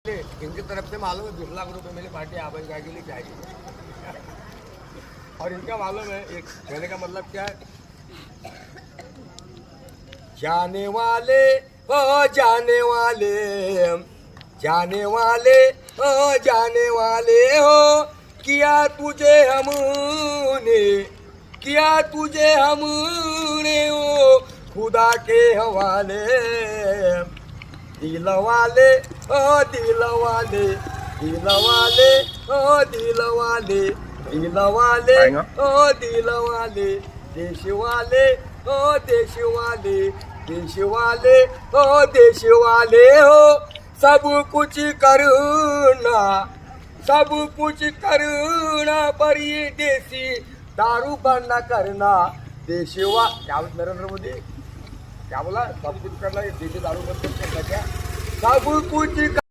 इनकी तरफ से मालूम है 20 लाख रुपए मेरी पार्टी आबाद गाय के लिए चाहिए और इनका मालूम है एक कहने का मतलब क्या है। जाने वाले हो जाने वाले, जाने वाले हो जाने वाले हो, किया तुझे हमने, किया तुझे हमने हो खुदा के हवाले। दिल वाले ओ दिल वाले, दिल वाले ओ दिल वाले, दिल वाले ओ दिल वाले, देश वाले ओ देश वाले, देश वाले ओ देश वाले हो। सब कुछ करना, सब कुछ करना पर ये देसी दारू बंद न करना। देशवा क्या नरेंद्र मोदी क्या बोला, सब कुछ करना ये देसी दारू बंद करना क्या, सब कुछ